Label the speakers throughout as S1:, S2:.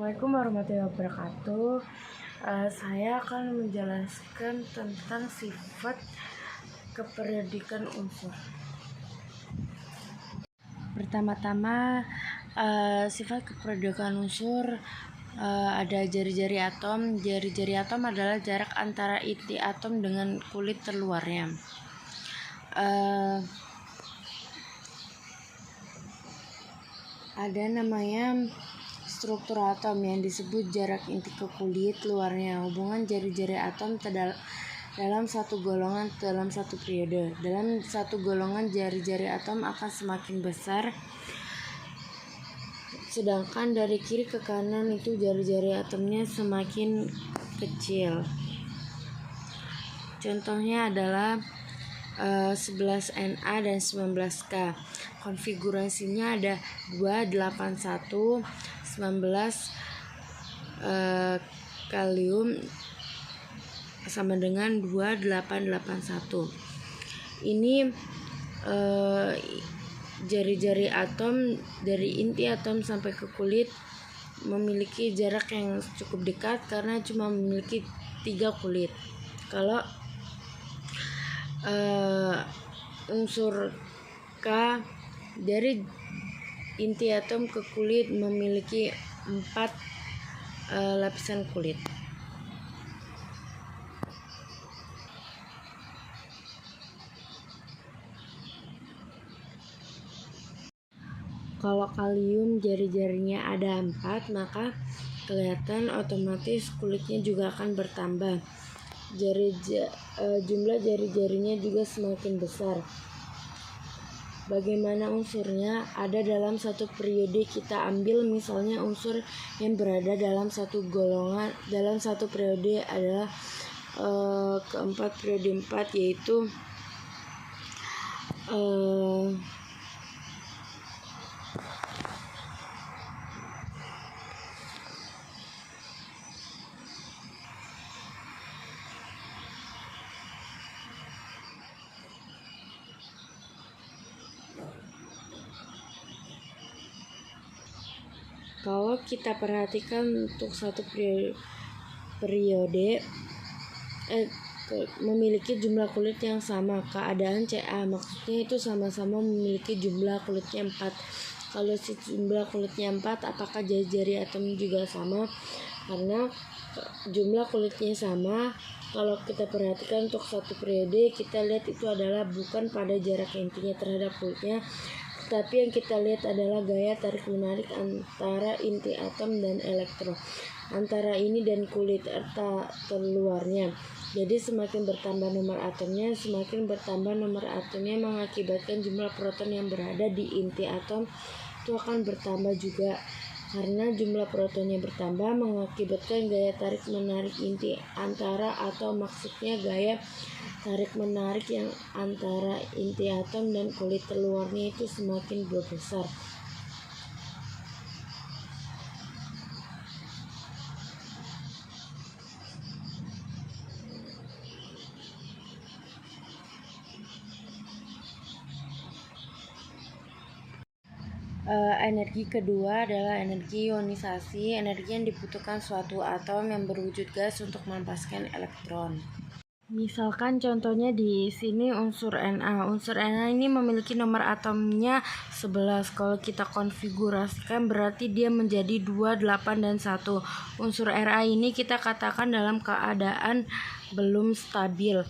S1: Assalamualaikum warahmatullahi wabarakatuh. Saya akan menjelaskan tentang sifat keperiodikan unsur. Pertama-tama, sifat keperiodikan unsur ada jari-jari atom. Jari-jari atom adalah jarak antara inti atom dengan kulit terluarnya. Ada namanya struktur atom yang disebut jarak inti ke kulit luarnya. Hubungan jari-jari atom dalam satu golongan dalam satu periode. Dalam satu golongan jari-jari atom akan semakin besar, sedangkan dari kiri ke kanan itu jari-jari atomnya semakin kecil. Contohnya adalah 11Na dan 19K. Konfigurasinya ada 281 19 kalium sama dengan 2881. Ini jari-jari atom dari inti atom sampai ke kulit memiliki jarak yang cukup dekat karena cuma memiliki 3 kulit. Kalau unsur K dari inti atom ke kulit memiliki 4 lapisan kulit. Kalau kalium jari-jarinya ada 4, maka kelihatan otomatis kulitnya juga akan bertambah. Jumlah jari-jarinya juga semakin besar. Bagaimana unsurnya? Ada dalam satu periode. Kita ambil misalnya unsur yang berada dalam satu golongan dalam satu periode adalah keempat periode 4, yaitu kalau kita perhatikan untuk satu periode memiliki jumlah kulit yang sama, keadaan Ca, maksudnya itu sama-sama memiliki jumlah kulitnya 4. Kalau si jumlah kulitnya 4, apakah jari-jari atomnya juga sama? Karena jumlah kulitnya sama, kalau kita perhatikan untuk satu periode, kita lihat itu adalah bukan pada jarak intinya terhadap kulitnya, tapi yang kita lihat adalah gaya tarik-menarik antara inti atom dan elektron, antara ini dan kulit terluarnya. Jadi semakin bertambah nomor atomnya, mengakibatkan jumlah proton yang berada di inti atom itu akan bertambah juga. Karena jumlah protonnya bertambah, mengakibatkan gaya tarik-menarik inti antara, atau maksudnya gaya tarik-menarik yang antara inti atom dan kulit terluarnya itu semakin berbesar. Energi kedua adalah energi ionisasi, energi yang dibutuhkan suatu atom yang berwujud gas untuk melepaskan elektron. Misalkan contohnya di sini unsur Na. Unsur Na ini memiliki nomor atomnya 11. Kalau kita konfigurasikan berarti dia menjadi 2, 8, dan 1. Unsur Ra ini kita katakan dalam keadaan belum stabil.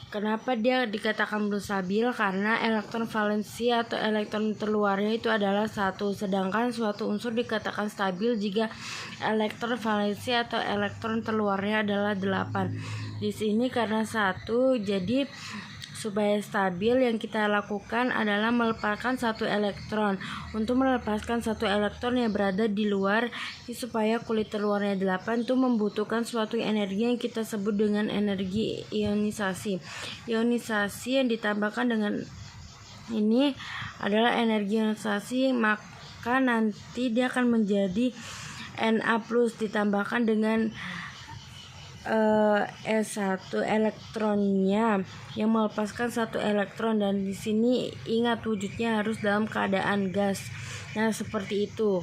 S1: Kenapa dia dikatakan belum stabil? Karena elektron valensi atau elektron terluarnya itu adalah 1, sedangkan suatu unsur dikatakan stabil jika elektron valensi atau elektron terluarnya adalah 8. Di sini karena 1, jadi supaya stabil yang kita lakukan adalah melepaskan 1 elektron. Untuk melepaskan 1 elektron yang berada di luar supaya kulit terluarnya 8 itu membutuhkan suatu energi yang kita sebut dengan energi ionisasi. Ionisasi yang ditambahkan dengan ini adalah energi ionisasi, maka nanti dia akan menjadi Na+ ditambahkan dengan S1 elektronnya yang melepaskan 1 elektron, dan di sini ingat wujudnya harus dalam keadaan gas. Nah, seperti itu.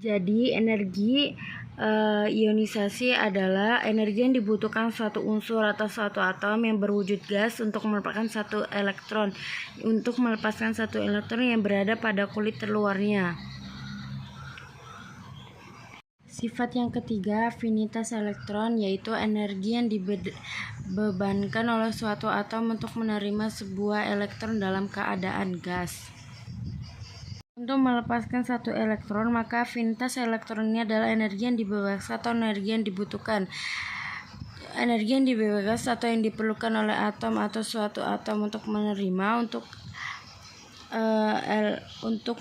S1: Jadi energi ionisasi adalah energi yang dibutuhkan suatu unsur atau suatu atom yang berwujud gas untuk melepaskan satu elektron yang berada pada kulit terluarnya. Sifat yang ketiga, afinitas elektron, yaitu energi yang dibebankan oleh suatu atom untuk menerima sebuah elektron dalam keadaan gas. Untuk melepaskan satu elektron, maka afinitas elektron ini adalah energi yang dibebaskan atau energi yang dibutuhkan. Energi yang dibebaskan atau yang diperlukan oleh atom atau suatu atom untuk menerima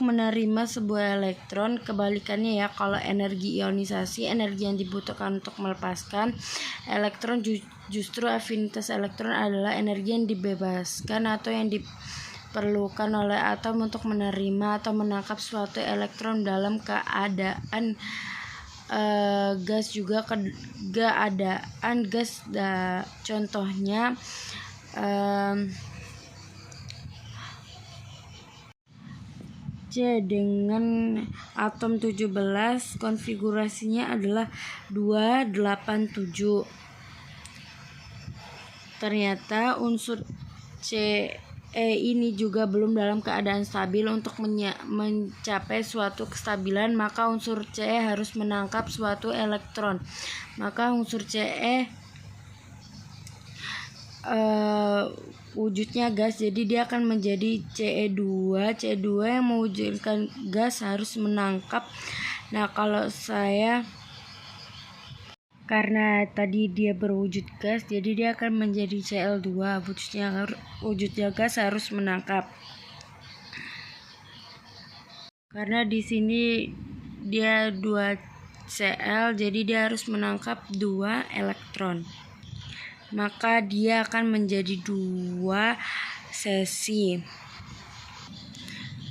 S1: menerima sebuah elektron. Kebalikannya ya, kalau energi ionisasi, energi yang dibutuhkan untuk melepaskan elektron, justru afinitas elektron adalah energi yang dibebaskan atau yang diperlukan oleh atom untuk menerima atau menangkap suatu elektron dalam keadaan gas. Juga keadaan gas, contohnya C dengan atom 17, konfigurasinya adalah 287. Ternyata unsur Ce ini juga belum dalam keadaan stabil. Untuk mencapai suatu kestabilan, maka unsur Ce harus menangkap suatu elektron. Maka unsur Ce wujudnya gas, jadi dia akan menjadi Ce2 yang mewujudkan gas harus menangkap. Nah, kalau karena tadi dia berwujud gas, jadi dia akan menjadi Cl2, wujudnya gas harus menangkap. Karena di sini dia 2 Cl, jadi dia harus menangkap 2 elektron. Maka dia akan menjadi 2 sesi.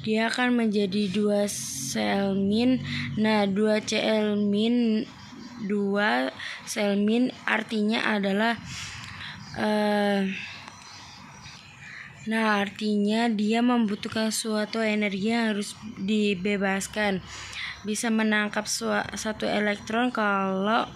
S1: Dia akan menjadi 2 Cl-. Nah, 2 Cl-, 2 Cl- artinya adalah artinya dia membutuhkan suatu energi yang harus dibebaskan. Bisa menangkap satu elektron kalau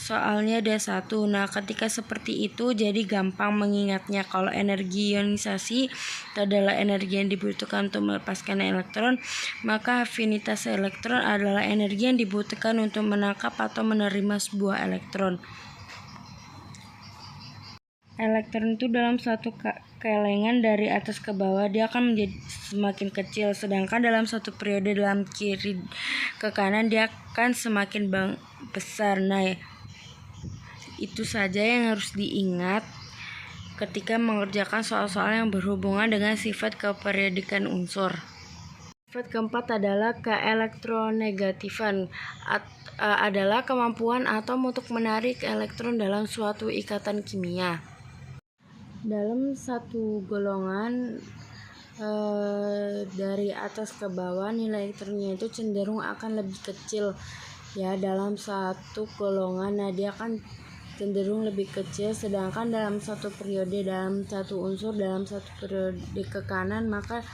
S1: soalnya ada 1. Nah, ketika seperti itu, jadi gampang mengingatnya kalau energi ionisasi adalah energi yang dibutuhkan untuk melepaskan elektron, maka afinitas elektron adalah energi yang dibutuhkan untuk menangkap atau menerima sebuah elektron. Elektron itu dalam satu kelengan dari atas ke bawah, dia akan menjadi semakin kecil, sedangkan dalam satu periode dalam kiri ke kanan dia akan semakin besar. Nah, itu saja yang harus diingat ketika mengerjakan soal-soal yang berhubungan dengan sifat keperiodikan unsur. Sifat keempat adalah keelektronegatifan, adalah kemampuan atom untuk menarik elektron dalam suatu ikatan kimia. Dalam satu golongan dari atas ke bawah, nilai elektronnya itu cenderung akan lebih kecil ya dalam satu golongan. Nah, dia akan cenderung lebih kecil, sedangkan dalam satu periode, dalam satu unsur, dalam satu periode ke kanan, maka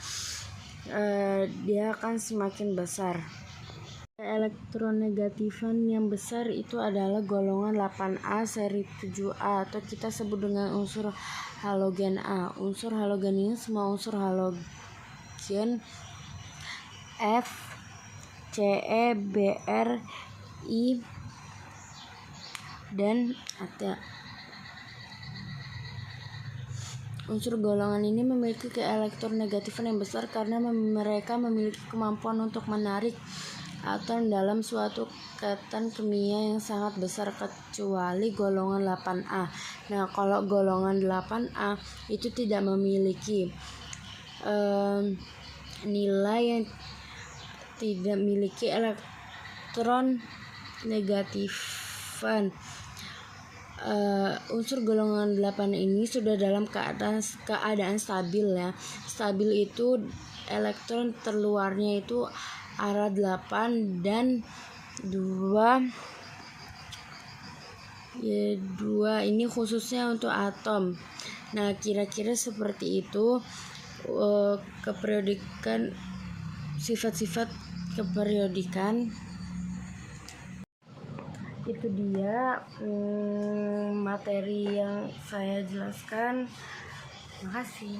S1: dia akan semakin besar. Elektronegatifan yang besar itu adalah golongan 8A seri 7A, atau kita sebut dengan unsur halogen A. Unsur halogen ini semua unsur halogen F, Ce, Br, I, dan ada. Unsur golongan ini memiliki keelektronegatifan yang besar karena mereka memiliki kemampuan untuk menarik atom dalam suatu ikatan kimia yang sangat besar, kecuali golongan 8A. Nah, kalau golongan 8A itu tidak memiliki nilai yang tidak memiliki elektron negatifan. Unsur golongan 8 ini sudah dalam keadaan stabil ya. Stabil itu elektron terluarnya itu arah 8 dan 2 ini khususnya untuk atom. Nah, kira-kira seperti itu keperiodikan, sifat-sifat keperiodikan. Itu dia materi yang saya jelaskan. Makasih.